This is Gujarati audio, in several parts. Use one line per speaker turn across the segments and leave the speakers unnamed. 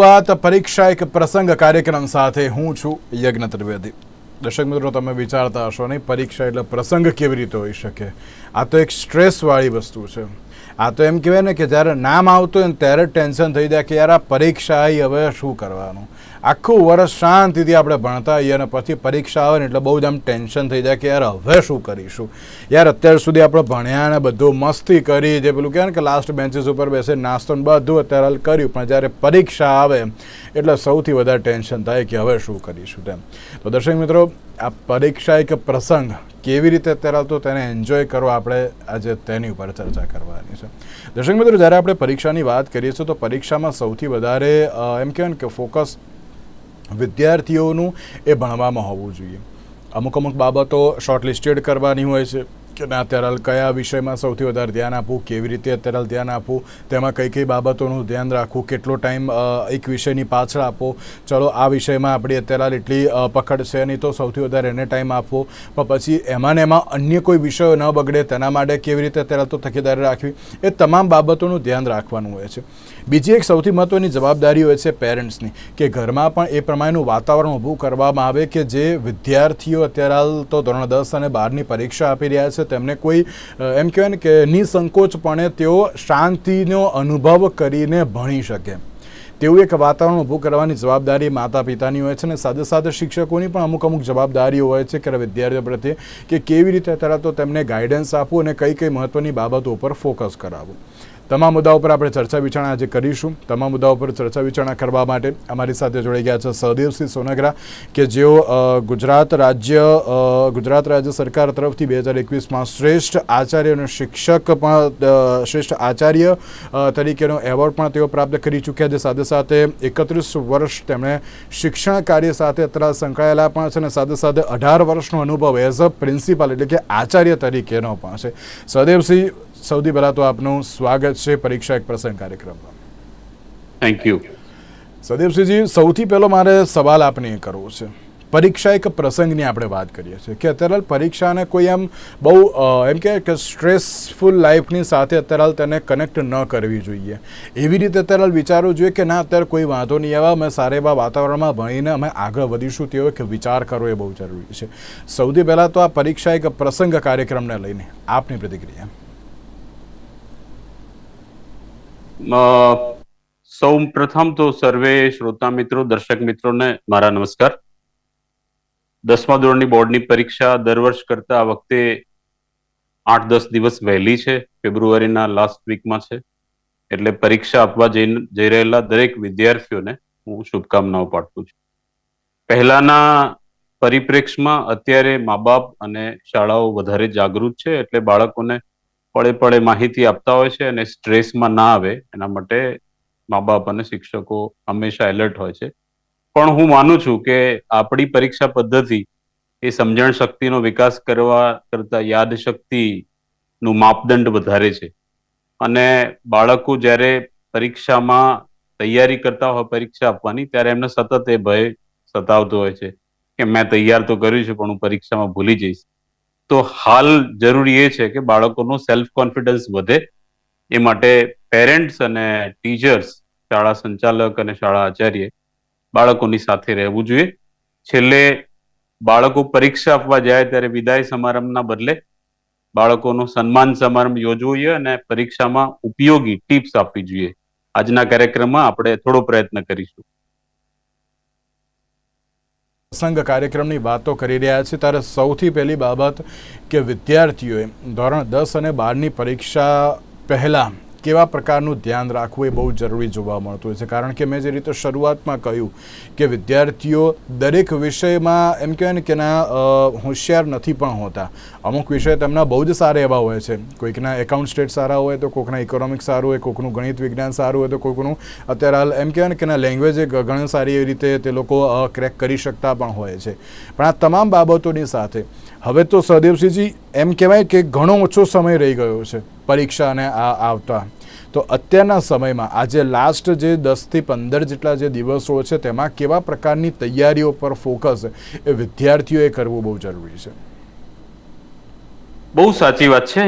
વાત પરીક્ષા એક પ્રસંગ કાર્યક્રમ સાથે હું છું યજ્ઞ ત્રિવેદી. દર્શક મિત્રો, તમે વિચારતા હશો નહીં પરીક્ષા એટલે પ્રસંગ કેવી રીતે હોઈ શકે. આ તો એક સ્ટ્રેસવાળી વસ્તુ છે. આ તો એમ કહેવાય ને કે જ્યારે નામ આવતું હોય ને ત્યારે જ ટેન્શન થઈ જાય કે યાર આ પરીક્ષા આવી, હવે શું કરવાનું. આખું વર્ષ શાંતિથી આપણે ભણતા હોઈએ અને પછી પરીક્ષા આવે ને એટલે બહુ જ આમ ટેન્શન થઈ જાય કે યાર હવે શું કરીશું. યાર અત્યાર સુધી આપણે ભણ્યા ને બધું મસ્તી કરી, જે પેલું કહેવાય ને કે લાસ્ટ બેન્ચીસ ઉપર બેસે નાસ્તો ને બધું અત્યારે હાલ કર્યું, પણ જ્યારે પરીક્ષા આવે એટલે સૌથી વધારે ટેન્શન થાય કે હવે શું કરીશું તેમ. તો દર્શક મિત્રો, આ પરીક્ષા એક પ્રસંગ કેવી રીતે અત્યારે તો તેને એન્જોય કરવા આપણે આજે તેની ઉપર ચર્ચા કરવાની છે. દર્શક મિત્રો, જ્યારે આપણે પરીક્ષાની વાત કરીએ છીએ તો પરીક્ષામાં સૌથી વધારે એમ કહેવાય ને કે ફોકસ વિદ્યાર્થીઓનું એ ભણવામાં હોવું જોઈએ. અમુક બાબતો શોર્ટલિસ્ટેડ કરવાની હોય છે કે ના અત્યારે હાલ કયા વિષયમાં સૌથી વધારે ધ્યાન આપવું, કેવી રીતે અત્યારે હાલ ધ્યાન આપવું, તેમાં કઈ કઈ બાબતોનું ધ્યાન રાખવું, કેટલો ટાઈમ એક વિષયની પાછળ આપવો. ચલો આ વિષયમાં આપણી અત્યારે હાલ એટલી પકડ છે નહીં તો સૌથી વધારે એને ટાઈમ આપવો, પણ પછી એમાં ને એમાં અન્ય કોઈ વિષયો ન બગડે તેના માટે કેવી રીતે અત્યારે તો તકેદારી રાખવી, એ તમામ બાબતોનું ધ્યાન રાખવાનું હોય છે. બીજી એક સૌથી મહત્ત્વની જવાબદારી હોય છે પેરેન્ટ્સની, કે ઘરમાં પણ એ પ્રમાણેનું વાતાવરણ ઊભું કરવામાં આવે કે જે વિદ્યાર્થીઓ અત્યારે હાલ તો ધોરણ 10 અને 12ની પરીક્ષા આપી રહ્યા છે તેમને કોઈ એમ કહેવાય ને કે નિસંકોચપણે તેઓ શાંતિનો અનુભવ કરીને ભણી શકે તેવું એક વાતાવરણ ઊભું કરવાની જવાબદારી માતા પિતાની હોય છે. અને સાથે સાથે શિક્ષકોની પણ અમુક જવાબદારીઓ હોય છે કે વિદ્યાર્થીઓ પ્રત્યે કે કેવી રીતે અત્યારે તો તેમને ગાઈડન્સ આપવું અને કઈ કઈ મહત્ત્વની બાબતો ઉપર ફોકસ કરાવવું. તમામ મુદ્દાઓ પર આપણે ચર્ચા વિચારણા આજે કરીશું. તમામ મુદ્દાઓ પર ચર્ચા વિચારણા કરવા માટે અમારી સાથે જોડાઈ ગયા છે સહદેવસિંહ સોનગરા, કે જેઓ ગુજરાત રાજ્ય સરકાર તરફથી 2021માં શ્રેષ્ઠ આચાર્ય અને શિક્ષક પણ શ્રેષ્ઠ આચાર્ય તરીકેનો એવોર્ડ પણ તેઓ પ્રાપ્ત કરી ચૂક્યા છે. સાથે સાથે 31 વર્ષ તેમણે શિક્ષણ કાર્ય સાથે અત્યારે સંકળાયેલા પણ છે અને સાથે સાથે 18 વર્ષનો અનુભવ એઝ અ પ્રિન્સિપાલ એટલે કે આચાર્ય તરીકેનો પણ છે. સહદેવસિંહ, સૌથી પહેલા તો આપનું સ્વાગત છે પરીક્ષા એક પ્રસંગ કાર્યક્રમમાં.
Thank you.
સહદેવસિંહજી, સૌથી પહેલો મારે સવાલ આપને એ કરવો છે, પરીક્ષા એક પ્રસંગની આપણે વાત કરીએ છીએ કે અત્યારે પરીક્ષાને કોઈ એમ બહુ એમ કે સ્ટ્રેસફુલ લાઈફની સાથે અત્યારે હાલ તેને કનેક્ટ ન કરવી જોઈએ. એવી રીતે અત્યારે હાલ વિચારવું જોઈએ કે ના અત્યારે કોઈ વાંધો નહીં આવે, અમે સારા એવા વાતાવરણમાં ભણીને અમે આગળ વધીશું તેવો એક વિચાર કરવો એ બહુ જરૂરી છે. સૌથી પહેલાં તો આ પરીક્ષા એક પ્રસંગ કાર્યક્રમને લઈને આપની પ્રતિક્રિયા.
સૌ પ્રથમ તો સર્વે શ્રોતા મિત્રો, દર્શક મિત્રોને મારા નમસ્કાર. 10મા ધોરણની બોર્ડની પરીક્ષા દર વર્ષ કરતા આ વખતે 8-10 દિવસ વહેલી છે. ફેબ્રુઆરીના લાસ્ટ વીકમાં છે. એટલે પરીક્ષા આપવા જઈ રહેલા દરેક વિદ્યાર્થીઓને હું શુભકામનાઓ પાઠવું છું. પહેલાના પરિપ્રેક્ષમાં અત્યારે મા બાપ અને શાળાઓ વધારે જાગૃત છે, એટલે બાળકોને પળે માહિતી આપતા હોય છે અને સ્ટ્રેસમાં ના આવે એના માટે મા બાપ અને શિક્ષકો હંમેશા એલર્ટ હોય છે. પણ હું માનું છું કે આપણી પરીક્ષા પદ્ધતિ એ સમજણ શક્તિનો વિકાસ કરવા કરતા યાદ શક્તિનું માપદંડ વધારે છે. અને બાળકો જ્યારે પરીક્ષામાં તૈયારી કરતા હોય પરીક્ષા આપવાની, ત્યારે એમને સતત એ ભય સતાવતો હોય છે કે મેં તૈયાર તો કર્યું છે પણ હું પરીક્ષામાં ભૂલી જઈશ. તો હાલ જરૂરી એ છે કે બાળકોનો સેલ્ફ કોન્ફિડન્સ વધે. એ માટે પેરેન્ટ્સ અને ટીચર્સ, શાળા સંચાલક અને શાળા આચાર્ય બાળકોની સાથે રહેવું જોઈએ. છેલ્લે બાળકો પરીક્ષા આપવા જાય ત્યારે વિદાય સમારંભના બદલે બાળકોનો સન્માન સમારંભ યોજવો જોઈએ અને પરીક્ષામાં ઉપયોગી ટિપ્સ આપવી જોઈએ. આજના કાર્યક્રમમાં આપણે થોડો પ્રયત્ન કરીશું.
પ્રસંગ કાર્યક્રમની વાતો કરી રહ્યા છે ત્યારે સૌથી પહેલી બાબત કે વિદ્યાર્થીઓએ ધોરણ 10 અને 12ની પરીક્ષા પહેલાં કેવા પ્રકારનું ધ્યાન રાખવું એ બહુ જરૂરી જોવા મળતું હોય છે. કારણ કે મેં જે રીતે શરૂઆતમાં કહ્યું કે વિદ્યાર્થીઓ દરેક વિષયમાં એમ કહેવાય ને કે ના હોશિયાર નથી પણ હોતા. અમુક વિષય તેમના બહુ જ સારા એવા હોય છે. કોઈકના એકાઉન્ટ સ્ટેટ સારા હોય તો કોઈકના ઇકોનોમિક્સ સારું હોય, કોઈકનું ગણિત વિજ્ઞાન સારું હોય તો કોઈકનું અત્યારે હાલ એમ કહેવાય ને કે ના લેંગ્વેજ ઘણી સારી એવી રીતે તે લોકો ક્રેક કરી શકતા પણ હોય છે. પણ આ તમામ બાબતોની સાથે હવે તો સહદેવસિંહજી એમ કહેવાય કે ઘણો ઓછો સમય રહી ગયો છે પરીક્ષાને આવતા. તો અત્યારના સમયમાં આજે લાસ્ટ જે 10થી 15 જેટલા જે દિવસો છે તેમાં કેવા પ્રકારની તૈયારીઓ પર ફોકસ એ વિદ્યાર્થીઓએ કરવું બહુ જરૂરી છે.
બહુ સાચી વાત છે.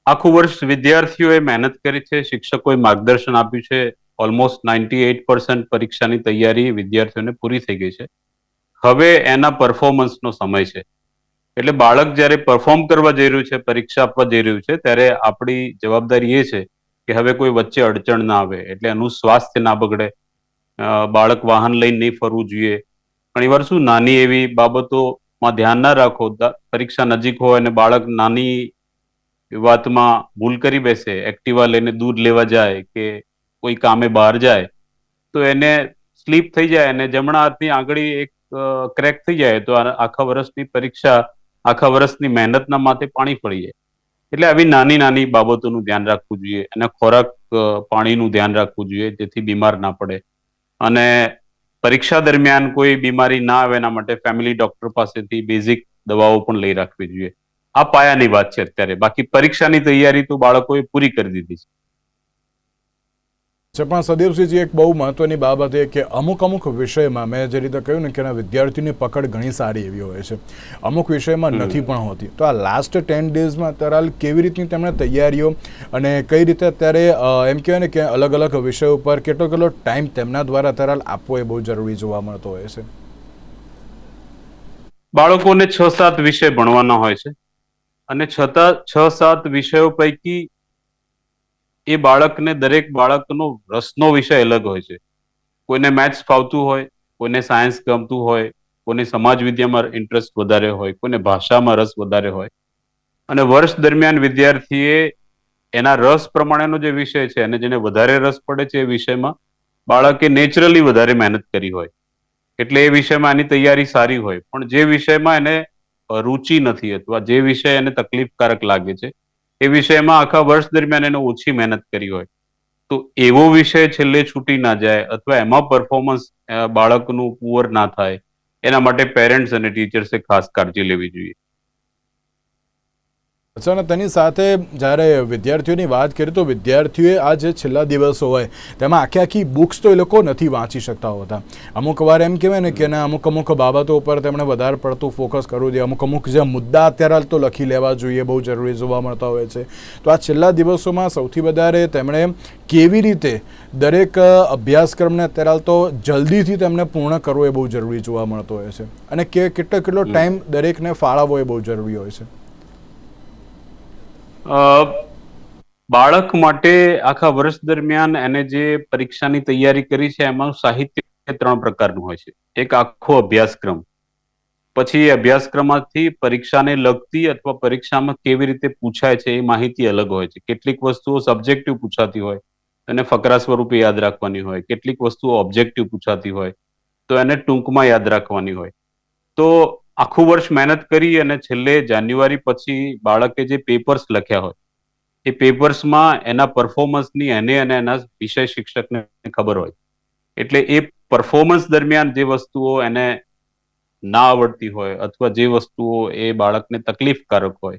આખું વર્ષ વિદ્યાર્થીઓએ મહેનત કરી છે, શિક્ષકોએ માર્ગદર્શન આપ્યું છે, ઓલમોસ્ટ 98% પરીક્ષાની તૈયારી વિદ્યાર્થીઓને પૂરી થઈ ગઈ છે. હવે એના પરફોર્મન્સનો સમય છે. એટલે બાળક જ્યારે પરફોર્મ કરવા જઈ રહ્યું છે, પરીક્ષા આપવા જઈ રહ્યું છે, ત્યારે આપણી જવાબદારી એ છે કે હવે કોઈ વચ્ચે અડચણ ના આવે, એટલે એનું સ્વાસ્થ્ય ના બગડે. બાળક વાહન લઈને નહીં ફરવું જોઈએ. ઘણીવાર શું નાની એવી બાબતોમાં ધ્યાન ના રાખો, પરીક્ષા નજીક હોય અને બાળક નાની વાતમાં ભૂલ કરી બેસે, એક્ટિવા લઈને દૂર લેવા જાય કે કોઈ કામે બહાર જાય, તો એને સ્લીપ થઈ જાય અને જમણા હાથની આંગળી એક ક્રેક થઈ જાય, તો આખા વર્ષની પરીક્ષા, આખા વર્ષની મહેનતના માથે પાણી પડી જાય. એટલે આવી નાની નાની બાબતોનું ધ્યાન રાખવું જોઈએ અને ખોરાક પાણીનું ધ્યાન રાખવું જોઈએ, જેથી બીમાર ના પડે. અને પરીક્ષા દરમિયાન કોઈ બીમારી ના આવે એના માટે ફેમિલી ડોક્ટર પાસેથી બેઝિક દવાઓ પણ લઈ રાખવી જોઈએ. આ પાયાની વાત છે અત્યારે. બાકી પરીક્ષાની તૈયારી તો બાળકોએ પૂરી કરી દીધી છે.
પણ સદેવસિંહજી, એક બહુ મહત્વની બાબત એ કે અમુક વિષયમાં મેં જે રીતે કહ્યું ને કે વિદ્યાર્થીની પકડ ઘણી સારી એવી હોય છે, અમુક વિષયમાં નથી પણ હોતી. તો આ લાસ્ટ 10 ડેઝમાં અત્યારે કેવી રીતની તેમણે તૈયારીઓ અને કઈ રીતે અત્યારે એમ કહેવાય ને કે અલગ અલગ વિષયો ઉપર કેટલો ટાઈમ તેમના દ્વારા અત્યારે આપવો એ બહુ જરૂરી જોવા મળતો હોય છે?
બાળકોને 6-7 વિષય ભણવાના હોય છે અને છતાં 6-7 વિષયો પૈકી એ બાળકને, દરેક બાળકનો રસનો વિષય અલગ હોય છે. કોઈને મેથ્સ ફાવતું હોય, કોઈને સાયન્સ ગમતું હોય, કોઈને સમાજ વિદ્યામાં ઇન્ટરેસ્ટ વધારે હોય, કોઈને ભાષામાં રસ વધારે હોય. અને વર્ષ દરમિયાન વિદ્યાર્થીએ એના રસ પ્રમાણેનો જે વિષય છે અને જેને વધારે રસ પડે છે એ વિષયમાં બાળકે નેચરલી વધારે મહેનત કરી હોય, એટલે એ વિષયમાં એની તૈયારી સારી હોય. પણ જે વિષયમાં એને રુચિ નથી અથવા જે વિષય એને તકલીફકારક લાગે છે, એ વિષયમાં આખા વર્ષ દરમિયાન એને ઓછી મહેનત કરી હોય, તો એવો વિષય છેલ્લે છૂટી ના જાય અથવા એમાં પરફોર્મન્સ બાળકનું પુઅર ના થાય, એના માટે પેરેન્ટ્સ અને ટીચર્સે ખાસ કાળજી લેવી જોઈએ.
અચ્છા, અને તેની સાથે જ્યારે વિદ્યાર્થીઓની વાત કરીએ તો વિદ્યાર્થીઓએ આ જે છેલ્લા દિવસો હોય તેમાં આખી બુક્સ તો એ લોકો નથી વાંચી શકતા હોતા. અમુક વાર એમ કહેવાય ને કે અમુક બાબતો ઉપર તેમણે વધારે પડતું ફોકસ કરવું જોઈએ, અમુક જે મુદ્દા અત્યારે તો લખી લેવા જોઈએ, બહુ જરૂરી જોવા મળતા હોય છે. તો આ છેલ્લા દિવસોમાં સૌથી વધારે તેમણે કેવી રીતે દરેક અભ્યાસક્રમને અત્યારે તો જલ્દીથી તેમને પૂર્ણ કરવો એ બહુ જરૂરી જોવા મળતો હોય છે, અને કેટલો ટાઈમ દરેકને ફાળવવો એ બહુ જરૂરી હોય છે?
બાળક માટે આખા વર્ષ દરમિયાન એને જે પરીક્ષાની તૈયારી કરી છે એમાં સાહિત્ય 3 પ્રકારનું હોય છે. એક આખો અભ્યાસક્રમ, પછી એ અભ્યાસક્રમમાંથી પરીક્ષાને લગતી અથવા પરીક્ષામાં કેવી રીતે પૂછાય છે એ માહિતી અલગ હોય છે. કેટલીક વસ્તુઓ સબ્જેક્ટિવ પૂછાતી હોય એને ફકરા સ્વરૂપે યાદ રાખવાની હોય, કેટલીક વસ્તુઓ ઓબ્જેક્ટિવ પૂછાતી હોય તો એને ટૂંકમાં યાદ રાખવાની હોય. તો આખું વર્ષ મહેનત કરી અને છેલ્લે જાન્યુઆરી પછી બાળકે જે પેપર્સ લખ્યા હોય, એ પેપર્સમાં એના પરફોર્મન્સની એને અને એના વિષય શિક્ષકને ખબર હોય. એટલે એ પરફોર્મન્સ દરમિયાન જે વસ્તુઓ એને ના આવડતી હોય અથવા જે વસ્તુઓ એ બાળકને તકલીફકારક હોય,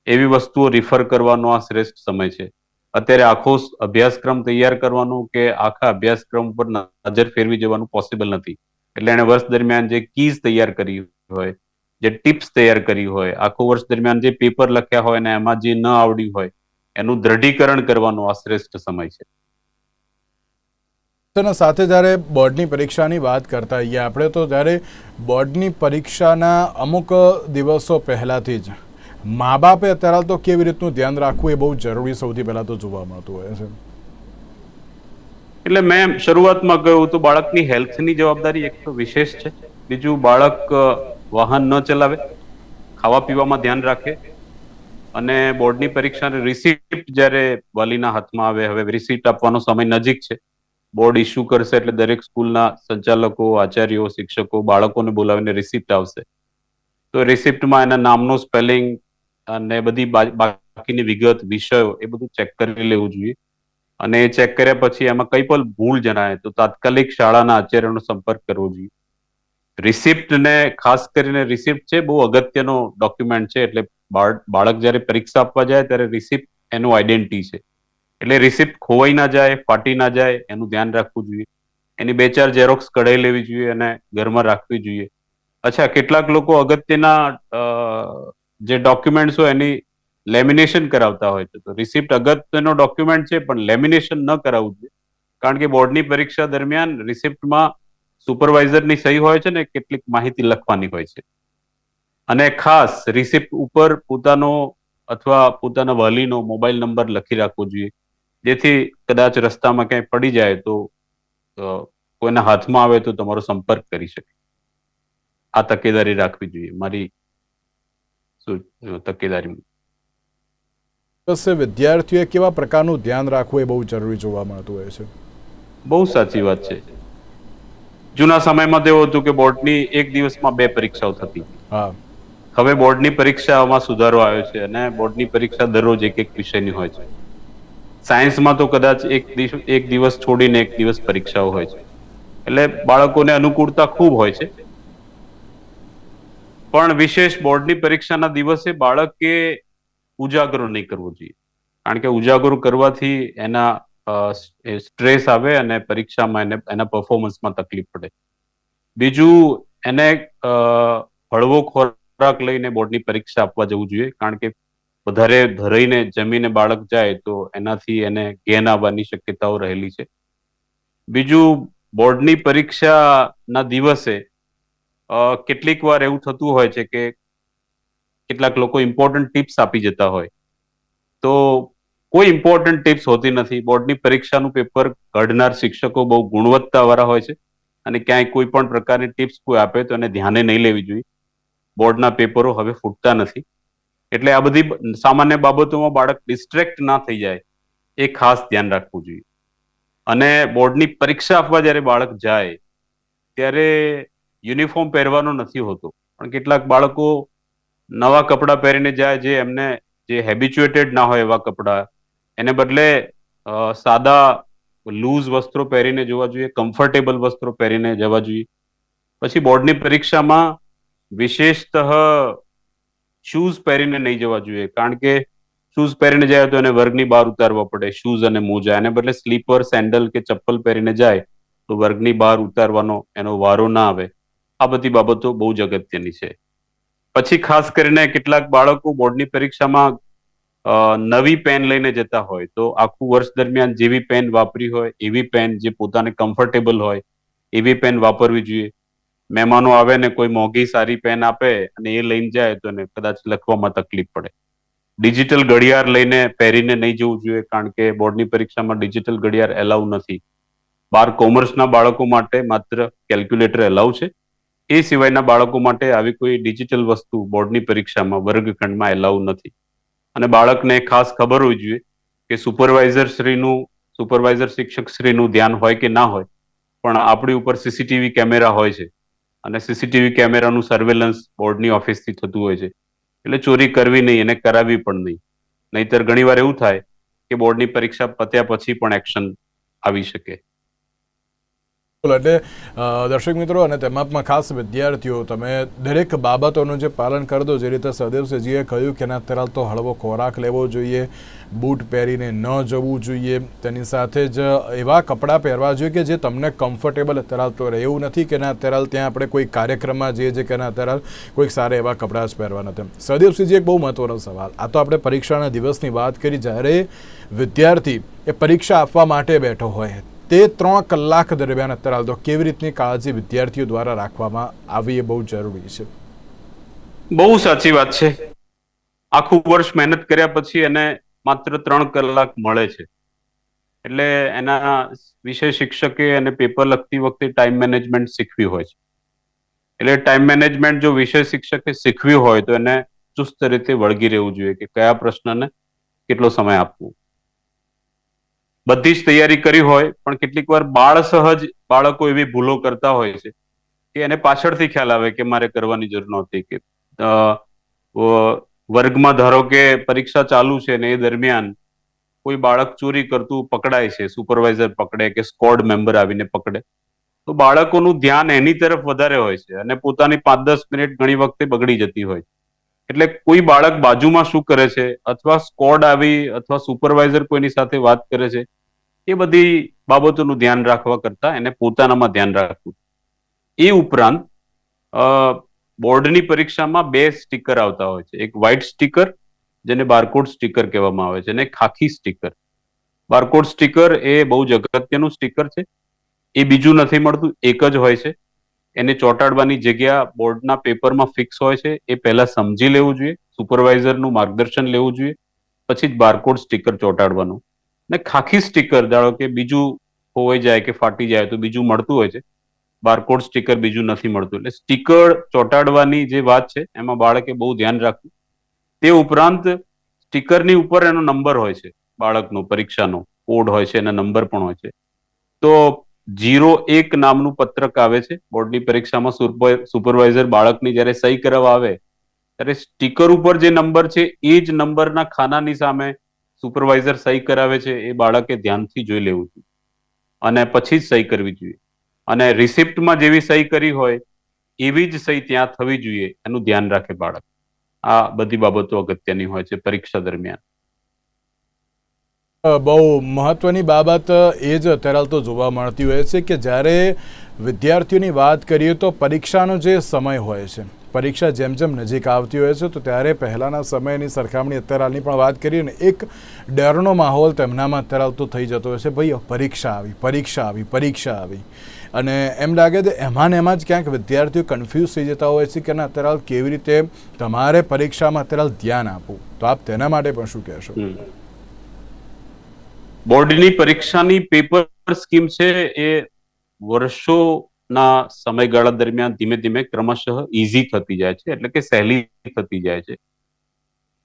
એવી વસ્તુઓ રિફર કરવાનો આ શ્રેષ્ઠ સમય છે. અત્યારે આખો અભ્યાસક્રમ તૈયાર કરવાનો કે આખા અભ્યાસક્રમ પર નજર ફેરવી જવાનું પોસિબલ નથી. એટલે એને વર્ષ દરમિયાન જે કીઝ તૈયાર કરી હોય, જે ટિપ્સ તૈયાર કરી હોય, આખું વર્ષ દરમિયાન જે પેપર લખ્યા હોય ને એમાં જે ન આવડ્યું હોય એનું દ્રઢીકરણ કરવાનો આ શ્રેષ્ઠ સમય છે.
સાથે જ્યારે બોર્ડની પરીક્ષાની વાત કરતા હોઈએ આપણે, તો જ્યારે બોર્ડની પરીક્ષાના અમુક દિવસો પહેલાથી જ મા બાપે અત્યારે તો કેવી રીતનું ધ્યાન રાખવું એ બહુ જરૂરી સૌથી પહેલા તો જોવા મળતું હોય છે.
એટલે મેં શરૂઆતમાં કહ્યું તો બાળકની હેલ્થની જવાબદારી એક તો વિશેષ છે. બીજું, બાળક વાહન ન ચલાવે, ખાવા પીવામાં ધ્યાન રાખે, અને બોર્ડની પરીક્ષાની રિસિપ્ટ જ્યારે વાલીના હાથમાં આવે, હવે રિસિપ્ટ આપવાનો સમય નજીક છે, બોર્ડ ઇસ્યુ કરશે એટલે દરેક સ્કૂલના સંચાલકો, આચાર્યો, શિક્ષકો બાળકોને બોલાવીને રિસિપ્ટ આવશે. તો રિસિપ્ટમાં એના નામનું સ્પેલિંગ અને બધી બાકીની વિગત, વિષયો એ બધું ચેક કરી લેવું જોઈએ. અને એ ચેક કર્યા પછી એમાં કઈ પણ ભૂલ જણાય તો તાત્કાલિક શાળાના આચાર્યનો સંપર્ક કરવો જોઈએ. રિસિપ્ટ ને ખાસ કરીને રિસિપ્ટ છે બહુ અગત્યનો ડોક્યુમેન્ટ છે. એટલે બાળક જ્યારે પરીક્ષા આપવા જાય ત્યારે રિસિપ્ટ એનું આઈડેન્ટિટી છે. એટલે રિસિપ્ટ ખોવાઈ ના જાય, ફાટી ના જાય એનું ધ્યાન રાખવું જોઈએ. એની 2-4 ઝેરોક્સ કઢાઈ લેવી જોઈએ અને ઘરમાં રાખવી જોઈએ. અચ્છા, કેટલાક લોકો અગત્યના જે ડોક્યુમેન્ટ્સ હોય એની લેમિનેશન કરાવતા હોય છે. તો રિસિપ્ટ અગત્યનો ડોક્યુમેન્ટ છે પણ લેમિનેશન ન કરાવવું જોઈએ, કારણ કે બોર્ડની પરીક્ષા દરમિયાન રિસિપ્ટમાં સુપરવાઇઝરની સહી હોય છે ને કેટલીક માહિતી લખવાની હોય છે, અને ખાસ રિસિપ્ટ ઉપર પોતાનો અથવા પોતાના વાલીનો મોબાઈલ નંબર લખી રાખવો જોઈએ, જેથી કદાચ રસ્તામાં ક્યાંય પડી જાય તો કોઈના હાથમાં આવે તો તમારો સંપર્ક કરી શકે. આ તકેદારી રાખવી જોઈએ મારી તકેદારી.
બસ વિદ્યાર્થીઓએ કેવા પ્રકારનું ધ્યાન રાખવું એ બહુ જરૂરી જોવા મળતું હોય છે.
બહુ સાચી વાત છે. જૂના સમયમાં તો એવું હતું કે બોર્ડની એક દિવસમાં 2 પરીક્ષાઓ થતી.
હા,
હવે બોર્ડની પરીક્ષામાં સુધારો આવ્યો છે અને બોર્ડની પરીક્ષા દરરોજ એક વિષયની હોય છે. સાયન્સમાં તો કદાચ એક દિવસ છોડીને એક દિવસ પરીક્ષાઓ હોય છે, એટલે બાળકોને અનુકૂળતા ખૂબ હોય છે. પણ વિશેષ બોર્ડની પરીક્ષાના દિવસે બાળકે ઉજાગરો નહીં કરવો જોઈએ, કારણ કે ઉજાગરો કરવાથી એના સ્ટ્રેસ આવે અને પરીક્ષામાં એના પરફોર્મન્સમાં તકલીફ પડે. બીજું, એને હળવો ખોરાક લઈને બોર્ડની પરીક્ષા આપવા જવું જોઈએ, કારણ કે વધારે ધરાઈને જમીને બાળક જાય તો એનાથી એને ઘેન આવવાની શક્યતાઓ રહેલી છે. બીજું, બોર્ડની પરીક્ષાના દિવસે કેટલીક વાર એવું થતું હોય છે કે કેટલાક લોકો ઇમ્પોર્ટન્ટ ટિપ્સ આપી જતા હોય, તો કોઈ ઇમ્પોર્ટન્ટ ટિપ્સ હોતી નથી. બોર્ડની પરીક્ષાનું પેપર કાઢનાર શિક્ષકો બહુ ગુણવત્તાવાળા હોય છે, અને ક્યાંય કોઈ પણ પ્રકારની ટિપ્સ કોઈ આપે તો એને ધ્યાને નહીં લેવી જોઈએ. બોર્ડના પેપરો હવે ફૂટતા નથી, એટલે આ બધી સામાન્ય બાબતોમાં બાળક ડિસ્ટ્રેક્ટ ના થઈ જાય એ ખાસ ધ્યાન રાખવું જોઈએ. અને બોર્ડની પરીક્ષા આપવા જ્યારે બાળક જાય ત્યારે યુનિફોર્મ પહેરવાનો નથી હોતો, પણ કેટલાક બાળકો નવા કપડાં પહેરીને જાય, જે એમને જે હેબિચ્યુએટેડ ના હોય એવા કપડાં, એને બદલે સાદા લૂઝ વસ્ત્રો પહેરીને જવા જોઈએ, કમ્ફર્ટેબલ વસ્ત્રો પહેરીને જવા જોઈએ. પછી બોર્ડની પરીક્ષામાં વિશેષતઃ શૂઝ પહેરીને નહીં જવા જોઈએ, કારણ કે શૂઝ પહેરીને જાય તો એને વર્ગની બહાર ઉતારવા પડે, શૂઝ અને મોજા. એને બદલે સ્લીપર, સેન્ડલ કે ચપ્પલ પહેરીને જાય તો વર્ગની બહાર ઉતારવાનો એનો વારો ના આવે. આ બધી બાબતો બહુ જ અગત્યની છે. પછી ખાસ કરીને કેટલાક બાળકો બોર્ડની પરીક્ષામાં નવી પેન લઈને જતા હોય, તો આખું વર્ષ દરમિયાન જેવી પેન વાપરી હોય એવી પેન, જે પોતાને કમ્ફર્ટેબલ હોય એવી પેન વાપરવી જોઈએ. મહેમાનો આવે ને કોઈ મોંઘી સારી પેન આપે અને એ લઈને જાય તો એને કદાચ લખવામાં તકલીફ પડે. ડિજિટલ ઘડિયાળ લઈને પહેરીને નહીં જવું જોઈએ, કારણ કે બોર્ડની પરીક્ષામાં ડિજિટલ ઘડિયાળ એલાઉ નથી. 12 કોમર્સના બાળકો માટે માત્ર કેલ્ક્યુલેટર એલાઉ છે. એ સિવાયના બાળકો માટે આવી કોઈ ડિજિટલ વસ્તુ બોર્ડની પરીક્ષામાં વર્ગખંડમાં એલાઉ નથી. અને બાળકને ખાસ ખબર હોવી જોઈએ કે સુપરવાઇઝર શિક્ષક શ્રીનું ધ્યાન હોય કે ના હોય, પણ આપણી ઉપર સીસીટીવી કેમેરા હોય છે, અને સીસીટીવી કેમેરાનું સર્વેલન્સ બોર્ડની ઓફિસથી થતું હોય છે. એટલે ચોરી કરવી નહીં અને કરાવવી પણ નહીં. નહીતર ઘણીવાર એવું થાય કે બોર્ડની પરીક્ષા પત્યા પછી પણ એક્શન આવી શકે.
એટલે દર્શક મિત્રો અને તેમાં ખાસ વિદ્યાર્થીઓ, તમે દરેક બાબતોનું જે પાલન કરી દો, જે રીતે સદેવસિંહજીએ કહ્યું કે એના તરફ તો હળવો ખોરાક લેવો જોઈએ, બૂટ પહેરીને ન જવું જોઈએ, તેની સાથે જ એવા કપડાં પહેરવા જોઈએ કે જે તમને કમ્ફર્ટેબલ ધરાવતો રહે. એવું નથી કે ના અત્યારે ત્યાં આપણે કોઈ કાર્યક્રમમાં જઈએ છીએ કે ના અત્યારે કોઈક સારા એવા કપડાં જ પહેરવા નથી. સદેવસિંહજી, એક બહુ મહત્વનો સવાલ. આ તો આપણે પરીક્ષાના દિવસની વાત કરી, જ્યારે વિદ્યાર્થી એ પરીક્ષા આપવા માટે બેઠો હોય તે 3 કલાક દરમિયાન અત્યારે તો કેવી રીતની કાળજી વિદ્યાર્થીઓ દ્વારા રાખવામાં આવી એ બહુ જરૂરી છે.
બહુ સાચી વાત છે. આખું વર્ષ મહેનત કર્યા પછી એને માત્ર 3 કલાક મળે છે, એટલે એના વિષય શિક્ષકે અને પેપર લખતી વખતે ટાઈમ મેનેજમેન્ટ શીખવી હોય છે. એટલે ટાઈમ મેનેજમેન્ટ જો વિષય શિક્ષકે શીખવ્યું હોય તો એને ચુસ્ત રીતે વળગી રહેવું જોઈએ કે કયા પ્રશ્નને કેટલો સમય આપવો. બધી જ તૈયારી કરી હોય પણ કેટલીક વાર બાળકો એવી ભૂલો કરતા હોય છે કે એને પાછળથી ખ્યાલ આવે કે મારે કરવાની જરૂર નહોતી. કે વર્ગમાં ધારો કે પરીક્ષા ચાલુ છે ને એ દરમિયાન કોઈ બાળક ચોરી કરતું પકડાય છે, સુપરવાઇઝર પકડે કે સ્કોડ મેમ્બર આવીને પકડે, તો બાળકોનું ધ્યાન એની તરફ વધારે હોય છે અને પોતાની 5-10 મિનિટ ઘણી વખતે બગડી જતી હોય. એટલે કોઈ બાળક બાજુમાં શું કરે છે, અથવા સ્કોડ આવી અથવા સુપરવાઇઝર કોઈની સાથે વાત કરે છે, એ બધી બાબતોનું ધ્યાન રાખવા કરતા એને પોતાનામાં ધ્યાન રાખવું. એ ઉપરાંત બોર્ડની પરીક્ષામાં 2 સ્ટીકર આવતા હોય છે. એક વ્હાઇટ સ્ટીકર, જેને બારકોડ સ્ટીકર કહેવામાં આવે છે, અને ખાખી સ્ટીકર. બારકોડ સ્ટીકર એ બહુ જ અગત્યનું સ્ટીકર છે. એ બીજું નથી મળતું, એક જ હોય છે. એને ચોંટાડવાની જગ્યા બોર્ડના પેપરમાં ફિક્સ હોય છે. એ પહેલા સમજી લેવું જોઈએ, સુપરવાઇઝરનું માર્ગદર્શન લેવું જોઈએ, પછી જ બારકોડ સ્ટીકર ચોંટાડવાનું. ને ખાખી સ્ટીકર ધારો કે બીજું ખોવાઈ જાય કે ફાટી જાય તો બીજું મળતું હોય છે, બારકોડ સ્ટીકર બીજું નથી મળતું. એટલે સ્ટીકર ચોંટાડવાની જે વાત છે એમાં બાળકે બહુ ધ્યાન રાખવું. તે ઉપરાંત સ્ટીકરની ઉપર એનો નંબર હોય છે, બાળકનો પરીક્ષાનો કોડ હોય છે, એના નંબર પણ હોય છે. તો 01 નામનું પત્રક આવે છે બોર્ડની પરીક્ષામાં. સુપરવાઇઝર બાળકની જ્યારે સહી કરવા આવે ત્યારે સ્ટીકર ઉપર જે નંબર છે એ જ નંબરના ખાનાની સામે સુપરવાઇઝર સહી કરાવે છે, એ બાળકે ધ્યાનથી જોઈ લેવું જોઈએ અને પછી જ સહી કરવી જોઈએ. અને રિસિપ્ટમાં જેવી સહી કરી હોય એવી જ સહી ત્યાં થવી જોઈએ, એનું ધ્યાન રાખે બાળક. આ બધી બાબતો અગત્યની હોય છે પરીક્ષા દરમિયાન.
બહુ મહત્વની બાબત એ જ અત્યારે તો જોવા મળતી હોય છે કે જ્યારે વિદ્યાર્થીઓની વાત કરીએ તો પરીક્ષાનો જે સમય હોય છે, પરીક્ષા જેમ જેમ નજીક આવતી હોય છે તો ત્યારે પહેલાંના સમયની સરખામણી અત્યારે હાલની પણ વાત કરીએ ને, એક ડરનો માહોલ તેમનામાં અત્યારે તો થઈ જતો હોય છે. ભાઈ પરીક્ષા આવી, પરીક્ષા આવી, પરીક્ષા આવી, અને એમ લાગે છે એમાં ને એમાં જ ક્યાંક વિદ્યાર્થીઓ કન્ફ્યુઝ થઈ જતા હોય છે કે ના અત્યારે કેવી રીતે તમારે પરીક્ષામાં અત્યારે ધ્યાન આપવું. તો આપ તેના માટે પણ શું કહેશો?
બોર્ડની પરીક્ષાની પેપર સ્કીમ છે એ વર્ષોના સમયગાળા દરમિયાન ધીમે ધીમે ક્રમશઃ ઇઝી થતી જાય છે, એટલે કે સહેલી થતી જાય છે.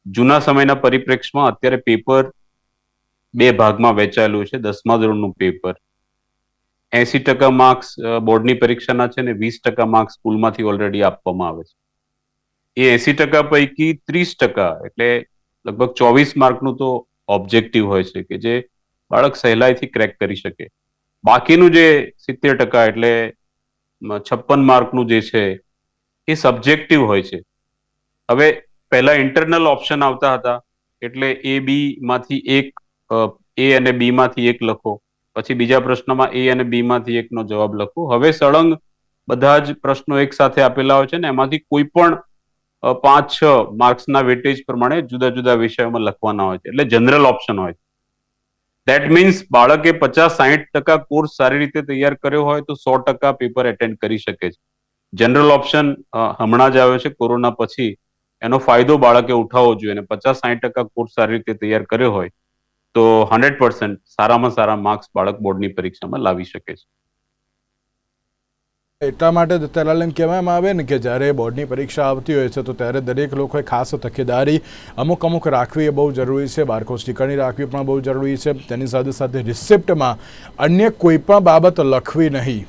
જૂના સમયના પરિપ્રેક્ષમાં અત્યારે પેપર 2 ભાગમાં વહેંચાયેલું છે. 10મા ધોરણનું પેપર 80% માર્ક્સ બોર્ડની પરીક્ષાના છે ને 20% માર્ક્સ સ્કૂલમાંથી ઓલરેડી આપવામાં આવે છે. એ 80% પૈકી 30% એટલે લગભગ 24 માર્કનું તો ઓબ્જેક્ટિવ હોય છે કે જે બાળક સહેલાઈથી ક્રેક કરી શકે. બાકીનું જે 70% એટલે 56 માર્કનું જે છે એ સબ્જેક્ટિવ હોય છે. હવે પહેલા ઇન્ટરનલ ઓપ્શન આવતા હતા, એટલે એ બી માંથી એક, એ અને બી માંથી એક લખો, પછી બીજા પ્રશ્નમાં એ અને બી માંથી એકનો જવાબ લખો. હવે સળંગ બધા જ પ્રશ્નો એક સાથે આપેલા હોય છે ને એમાંથી કોઈ પણ 5-6 માર્ક્સના વેટેજ પ્રમાણે જુદા જુદા વિષયોમાં લખવાના હોય છે, એટલે જનરલ ઓપ્શન હોય છે. દેટ મીન્સ બાળકે 50-60% કોર્સ સારી રીતે તૈયાર કર્યો હોય તો 100% પેપર એટેન્ડ કરી શકે છે. જનરલ ઓપ્શન હમણાં જ આવ્યો છે કોરોના પછી, એનો ફાયદો બાળકે ઉઠાવવો જોઈએ. અને 50-60% કોર્સ સારી રીતે તૈયાર કર્યો હોય તો 100% સારામાં સારા માર્ક્સ બાળક બોર્ડની પરીક્ષામાં લાવી શકે છે.
એટલા માટે જ અત્યારે એમ કહેવામાં આવે ને કે જ્યારે બોર્ડની પરીક્ષા આવતી હોય છે તો ત્યારે દરેક લોકોએ ખાસ તકેદારી અમુક રાખવી એ બહુ જરૂરી છે. બારકોડ સ્ટીકરની રાખવી પણ બહુ જરૂરી છે. તેની સાથે સાથે રિસિપ્ટમાં અન્ય કોઈ પણ બાબત લખવી નહીં.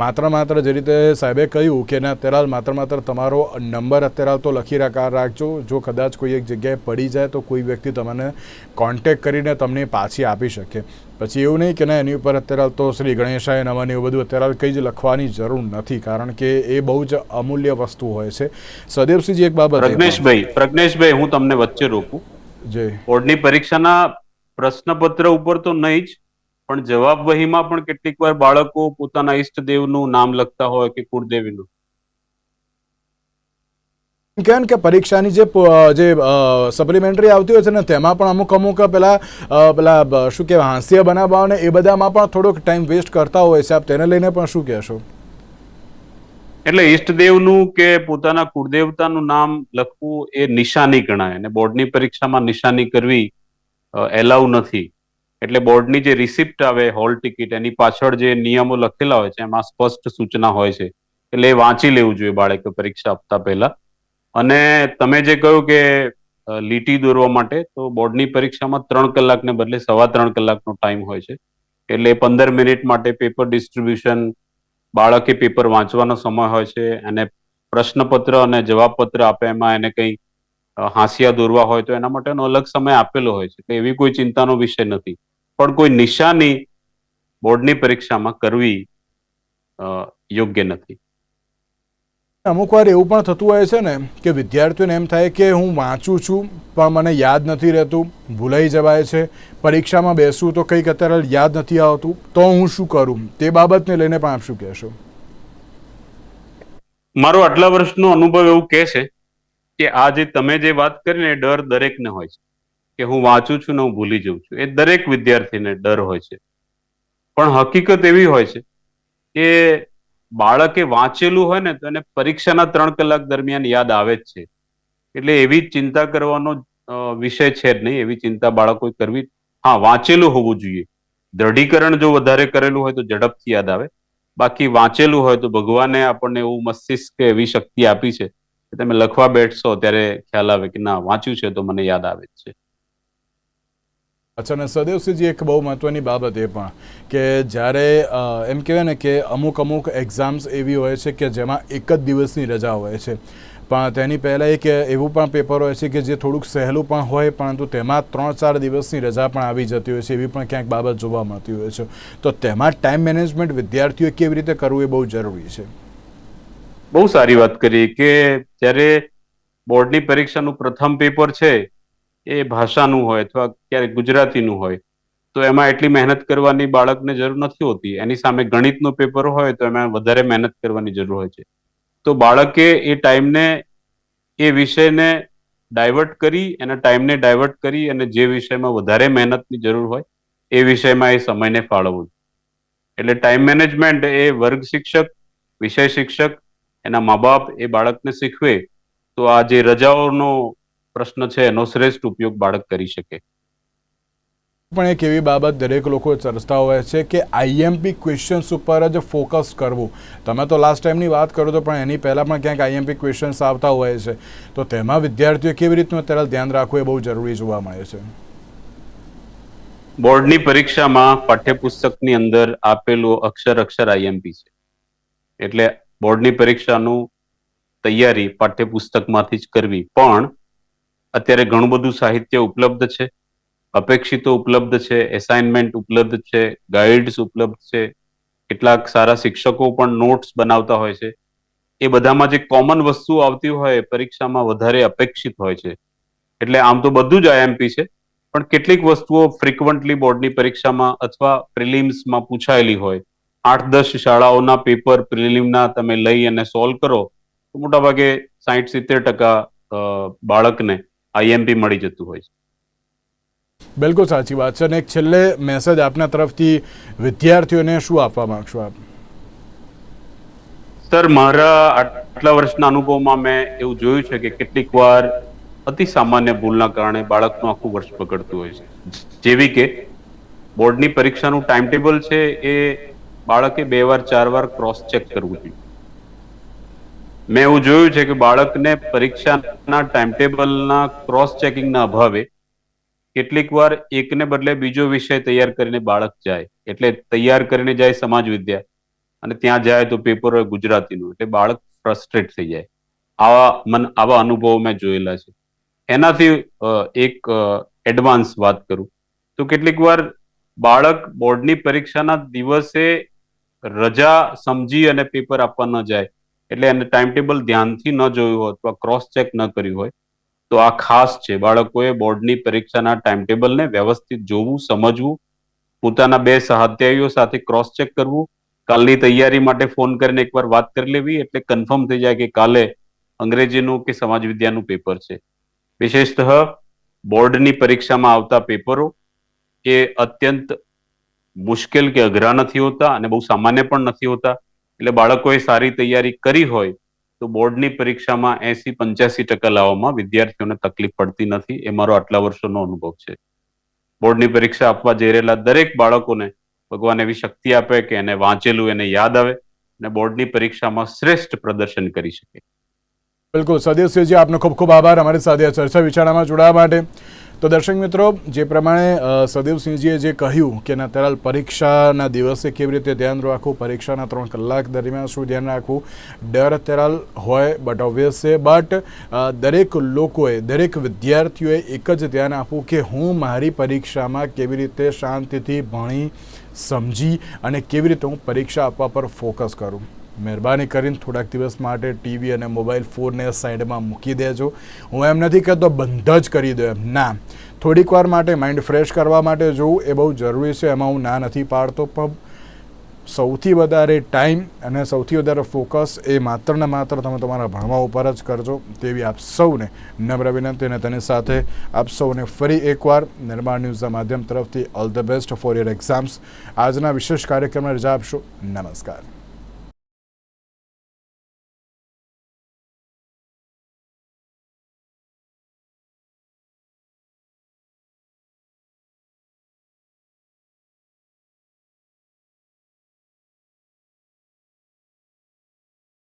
માત્ર જે રીતે સાહેબે કહ્યું કે ના અત્યારે માત્ર તમારો નંબર અત્યારે તો લખી રાખજો. જો કદાચ કોઈ એક જગ્યાએ પડી જાય તો કોઈ વ્યક્તિ તમને કોન્ટેક્ટ કરીને તમને પાછી આપી શકે. પછી એવું નહીં કે ના એની ઉપર અત્યારે તો શ્રી ગણેશાય નમઃ એવું બધું અત્યારે કંઈ જ લખવાની જરૂર નથી, કારણ કે એ બહુ જ અમૂલ્ય વસ્તુ હોય છે. સદેવસિંહજી, એક બાબત
પ્રજ્ઞેશભાઈ, હું તમને વચ્ચે રોકું. બોર્ડની પરીક્ષાના પ્રશ્નપત્ર ઉપર તો નહીં જ, પણ જવાબ વહીમાં પણ કેટલીક વાર બાળકો પોતાના ઈષ્ટદેવનું નામ લખતા હોય કે કુળદેવીનું.
કેમ કે પરીક્ષાની જે સપ્લિમેન્ટરી આવતી હોય છે ને તેમાં પણ અમુક પેલા શું કહેવાય હાસ્ય બનાવવા ને એ બધામાં પણ થોડોક ટાઈમ વેસ્ટ કરતા હોય છે. આપ તેને લઈને પણ શું કહેશો?
એટલે ઈષ્ટદેવનું કે પોતાના કુળદેવતાનું નામ લખવું એ નિશાની ગણાય, અને બોર્ડની પરીક્ષામાં નિશાની કરવી એલાઉ નથી. એટલે બોર્ડની જે રિસિપ્ટ આવે, હોલ ટિકિટ, એની પાછળ જે નિયમો લખેલા હોય છે એમાં સ્પષ્ટ સૂચના હોય છે, એટલે એ વાંચી લેવું જોઈએ બાળકે પરીક્ષા આપતા પહેલા. અને તમે જે કહ્યું કે લીટી દોરવા માટે, તો બોર્ડની પરીક્ષામાં 3 કલાકને બદલે 3.25 કલાકનો ટાઈમ હોય છે. એટલે 15 મિનિટ માટે પેપર ડિસ્ટ્રીબ્યુશન, બાળકે પેપર વાંચવાનો સમય હોય છે, અને પ્રશ્નપત્ર અને જવાબપત્ર આપે એમાં એને કંઈ હાંસિયા દોરવા હોય તો એના માટેનો અલગ સમય આપેલો હોય છે. એટલે એવી કોઈ ચિંતાનો વિષય નથી. પણ કોઈ નિશાની બોર્ડની પરીક્ષામાં કરવી યોગ્ય નથી.
અમુક વાર એવું પણ થતું હોય છે ને કે વિદ્યાર્થીઓને એમ થાય કે હું વાંચું છું પણ મને યાદ નથી રહેતું, ભૂલાઈ જવાય છે, પરીક્ષામાં બેસું તો કંઈક અત્યારે યાદ નથી આવતું, તો હું શું કરું? તે બાબતને લઈને પણ આપ શું કહેશો?
મારો આટલા વર્ષનો અનુભવ એવું કહે છે કે આ જે તમે જે વાત કરીને ડર દરેકને હોય છે. કે હું વાંચું છું ને હું ભૂલી જઉં છું. એ દરેક વિદ્યાર્થીને ડર હોય છે. પણ હકીકત એવી હોય છે કે બાળકે વાંચેલું હોય ને તો એને પરીક્ષાના 3 કલાક દરમિયાન યાદ આવે જ છે. એટલે એવી ચિંતા કરવાનો વિષય છે જ નહીં. એવી ચિંતા બાળકોએ કરવી, હા, વાંચેલું હોવું જોઈએ. દ્રઢીકરણ જો વધારે કરેલું હોય તો ઝડપથી યાદ આવે. બાકી વાંચેલું હોય તો ભગવાને આપણને એવું મસ્તિષ્ક એવી શક્તિ આપી છે કે તમે લખવા બેઠશો ત્યારે ખ્યાલ આવે કે ના, વાંચ્યું છે તો મને યાદ આવે જ છે.
અચ્છા, અને સદેવસિંહજી, એક બહુ મહત્વની બાબત એ પણ કે જ્યારે એમ કહેવાય ને કે અમુક એક્ઝામ્સ એવી હોય છે કે જેમાં એક જ દિવસની રજા હોય છે, પણ તેની પહેલાં એક એવું પણ પેપર હોય છે કે જે થોડુંક સહેલું પણ હોય, પરંતુ તેમાં 3-4 દિવસની રજા પણ આવી જતી હોય છે. એવી પણ ક્યાંક બાબત જોવા મળતી હોય છે. તો તેમાં ટાઈમ મેનેજમેન્ટ વિદ્યાર્થીઓએ કેવી રીતે કરવું એ બહુ જરૂરી છે.
બહુ સારી વાત કરી કે જ્યારે બોર્ડની પરીક્ષાનું પ્રથમ પેપર છે એ ભાષાનું હોય અથવા ક્યારેક ગુજરાતીનું હોય તો એમાં એટલી મહેનત કરવાની બાળકને જરૂર નથી હોતી. એની સામે ગણિતનું પેપર હોય તો એમાં વધારે મહેનત કરવાની જરૂર હોય છે. તો બાળકે એ ટાઈમને, એ વિષયને ડાયવર્ટ કરી, એના ટાઈમને ડાયવર્ટ કરી અને જે વિષયમાં વધારે મહેનતની જરૂર હોય એ વિષયમાં એ સમયને ફાળવવું. એટલે ટાઈમ મેનેજમેન્ટ એ વર્ગ શિક્ષક, વિષય શિક્ષક, એના મા બાપ એ બાળકને શીખવે તો આ જે રજાઓનો પ્રશ્ન છે એનો શ્રેષ્ઠ ઉપયોગ બાળક કરી શકે.
પણ એક એવી બાબત દરેક લોકો ચર્ચતા હોય છે કે આઈએમપી ક્વેશ્ચન્સ ઉપર જ ફોકસ કરવું. તમે તો લાસ્ટ ટાઈમની વાત કરો તો પણ એની પહેલાં પણ ક્યાંક આઈએમપી ક્વેશ્ચન્સ આવતા હોય છે, તો તેમાં વિદ્યાર્થીઓ કેવી રીતનું અત્યારે ધ્યાન રાખવું એ બહુ જરૂરી જોવા મળે છે.
બોર્ડની પરીક્ષામાં પાઠ્યપુસ્તકની અંદર આપેલું અક્ષર આઈએમપી છે. એટલે બોર્ડની પરીક્ષાનું તૈયારી પાઠ્યપુસ્તકમાંથી જ કરવી. પણ અત્યારે ઘણું બધું સાહિત્ય ઉપલબ્ધ છે, અપેક્ષિતો ઉપલબ્ધ છે, એસાઇનમેન્ટ ઉપલબ્ધ છે, ગાઈડ્સ ઉપલબ્ધ છે, કેટલાક સારા શિક્ષકો પણ નોટ્સ બનાવતા હોય છે. એ બધામાં જે કોમન વસ્તુ આવતી હોય પરીક્ષામાં વધારે અપેક્ષિત હોય છે. એટલે આમ તો બધું જ આઈએમપી છે, પણ કેટલીક વસ્તુઓ ફ્રિકવન્ટલી બોર્ડની પરીક્ષામાં અથવા પ્રિલિમ્સમાં પૂછાયેલી હોય. 8-10 શાળાઓના પેપર પ્રિલિમના તમે લઈ અને સોલ્વ કરો તો મોટાભાગે 60-70% બાળકને આઈએમપી મળી જતું હોય છે.
બિલકુલ સાચી વાત છે. અને એક છેલ્લે મેસેજ આપના તરફથી વિદ્યાર્થીઓને શું આપવા માંગશો આપ?
સર, મારા આટલા વર્ષના અનુભવમાં મેં એવું જોયું છે કે કેટલીક વાર અતિ સામાન્ય ભૂલના કારણે બાળકનું આખું વર્ષ બગડતું હોય છે. જેવી કે બોર્ડની પરીક્ષાનું ટાઈમ ટેબલ છે એ બાળકે 2 વાર 4 વાર ક્રોસ ચેક કરવું જોઈએ. મેં એવું જોયું છે કે બાળકને પરીક્ષાના ટાઈમ ટેબલના ક્રોસ ચેકિંગના અભાવે કેટલીક વાર એકને બદલે બીજો વિષય તૈયાર કરીને બાળક જાય. એટલે તૈયાર કરીને જાય સમાજ વિદ્યા અને ત્યાં જાય તો પેપર હોય ગુજરાતીનું, એટલે બાળક ફ્રસ્ટ્રેટ થઈ જાય. આવા અનુભવો મેં જોયેલા છે. એનાથી એક એડવાન્સ વાત કરું તો કેટલીક વાર બાળક બોર્ડની પરીક્ષાના દિવસે રજા સમજી અને પેપર આપવા ન જાય, એટલે એને ટાઈમ ટેબલ ધ્યાનથી ન જોયું હોય અથવા ક્રોસ ચેક ન કર્યું હોય તો આ ખાસ છે. બાળકોએ બોર્ડની પરીક્ષાના ટાઈમ ટેબલને વ્યવસ્થિત જોવું, સમજવું, પોતાના 2 સહાધ્યાયીઓ સાથે ક્રોસ ચેક કરવું, કાલની તૈયારી માટે ફોન કરીને એકવાર વાત કરી લેવી એટલે કન્ફર્મ થઈ જાય કે કાલે અંગ્રેજીનું કે સમાજ વિદ્યાનું પેપર છે. વિશેષતઃ બોર્ડની પરીક્ષામાં આવતા પેપરો એ અત્યંત મુશ્કેલ કે અઘરા નથી હોતા અને બહુ સામાન્ય પણ નથી હોતા. એટલે બાળકોએ સારી તૈયારી કરી હોય તો બોર્ડની પરીક્ષામાં 80-85% લાવવામાં વિદ્યાર્થીઓને તકલીફ પડતી નથી. એ મારો આટલા વર્ષોનો અનુભવ છે. બોર્ડની પરીક્ષા આપવા જઈ રહેલા દરેક બાળકોને ભગવાન એવી શક્તિ આપે કે એને વાંચેલું એને યાદ આવે અને બોર્ડની પરીક્ષામાં શ્રેષ્ઠ પ્રદર્શન કરી શકે.
બિલકુલ સદેવસિંહજી, આપનો ખૂબ ખૂબ આભાર અમારી સાથે આ ચર્ચા વિચારણામાં જોડાવા માટે. તો દર્શક મિત્રો, જે પ્રમાણે સદેવસિંહજીએ જે કહ્યું કે અત્યારે પરીક્ષાના દિવસે કેવી રીતે ધ્યાન રાખવું, પરીક્ષાના 3 કલાક દરમિયાન શું ધ્યાન રાખવું, ડર અત્યારે હોય બટ ઓબ્વિયસ છે, બટ દરેક લોકોએ, દરેક વિદ્યાર્થીઓએ એક જ ધ્યાન આપવું કે હું મારી પરીક્ષામાં કેવી રીતે શાંતિથી ભણી સમજી અને કેવી રીતે હું પરીક્ષા આપવા પર ફોકસ કરું. મહેરબાની કરીને થોડાક દિવસ માટે ટીવી અને મોબાઈલ ફોનને સાઈડમાં મૂકી દેજો. હું એમ નથી કહેતો બંધ જ કરી દો, એમ ના, થોડીક વાર માટે માઇન્ડ ફ્રેશ કરવા માટે જોવું એ બહુ જરૂરી છે. એમાં હું ના નથી પાડતો, પણ સૌથી વધારે ટાઈમ અને સૌથી વધારે ફોકસ એ માત્ર ને માત્ર તમે તમારા ભણવા ઉપર જ કરજો તેવી આપ સૌને નમ્ર વિનંતી. અને તેની સાથે આપ સૌને ફરી એકવાર નિર્માણ ન્યૂઝના માધ્યમ તરફથી all the best for your exams. આજના વિશેષ કાર્યક્રમમાં રજા આપશો. નમસ્કાર.